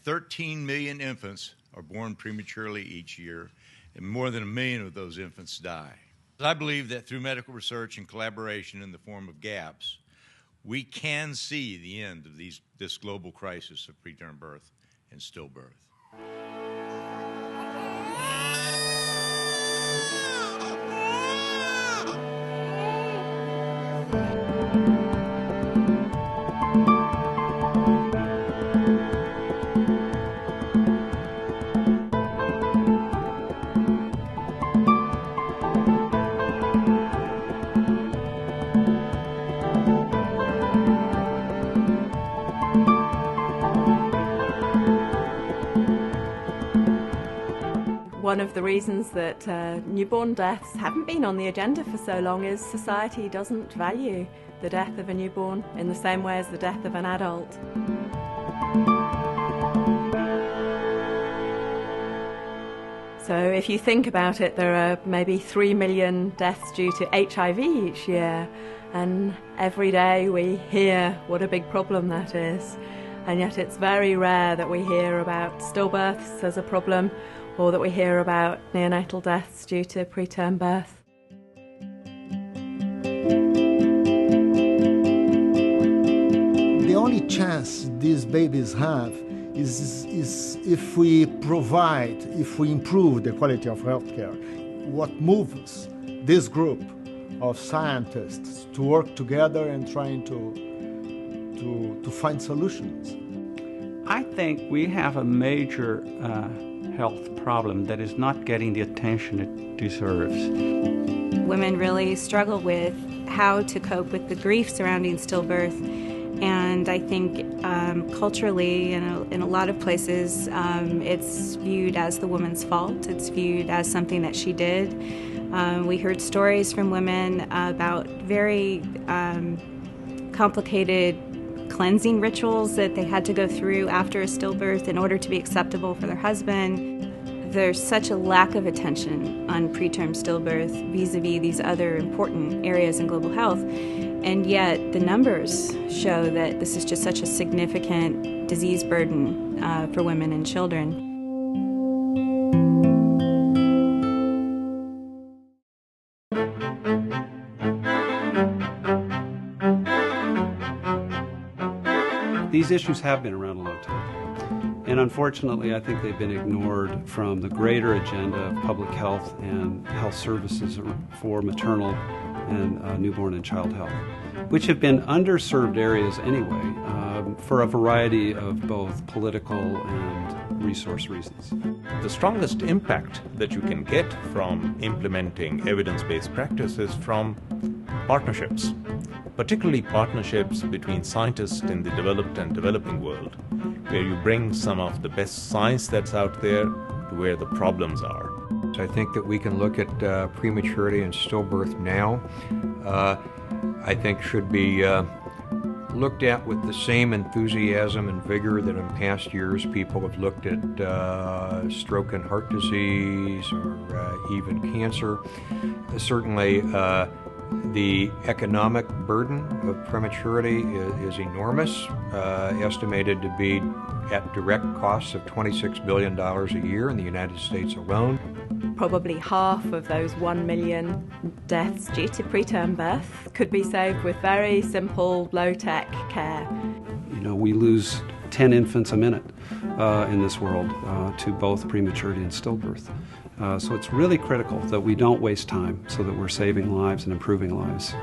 13 million infants are born prematurely each year, and more than 1 million of those infants die. I believe that through medical research and collaboration in the form of GAPPS, we can see the end of this global crisis of preterm birth and stillbirth. One of the reasons that newborn deaths haven't been on the agenda for so long is society doesn't value the death of a newborn in the same way as the death of an adult. So if you think about it, there are maybe 3 million deaths due to HIV each year, and every day we hear what a big problem that is. And yet it's very rare that we hear about stillbirths as a problem, or that we hear about neonatal deaths due to preterm birth. The only chance these babies have is if we improve the quality of healthcare. What moves this group of scientists to work together and trying to find solutions? I think we have a major health problem that is not getting the attention it deserves. Women really struggle with how to cope with the grief surrounding stillbirth, and I think culturally in a lot of places it's viewed as the woman's fault. It's viewed as something that she did. We heard stories from women about very complicated cleansing rituals that they had to go through after a stillbirth in order to be acceptable for their husband. There's such a lack of attention on preterm stillbirth vis-a-vis these other important areas in global health, and yet the numbers show that this is just such a significant disease burden for women and children. These issues have been around a long time, and unfortunately I think they've been ignored from the greater agenda of public health and health services for maternal and newborn and child health, which have been underserved areas anyway for a variety of both political and resource reasons. The strongest impact that you can get from implementing evidence-based practices from partnerships, particularly partnerships between scientists in the developed and developing world, where you bring some of the best science that's out there to where the problems are. I think that we can look at prematurity and stillbirth now. I think should be looked at with the same enthusiasm and vigor that in past years people have looked at stroke and heart disease or even cancer. Certainly the economic burden of prematurity is enormous, estimated to be at direct costs of $26 billion a year in the United States alone. Probably half of those 1 million deaths due to preterm birth could be saved with very simple, low-tech care. You know, we lose 10 infants a minute in this world to both prematurity and stillbirth. So it's really critical that we don't waste time so that we're saving lives and improving lives.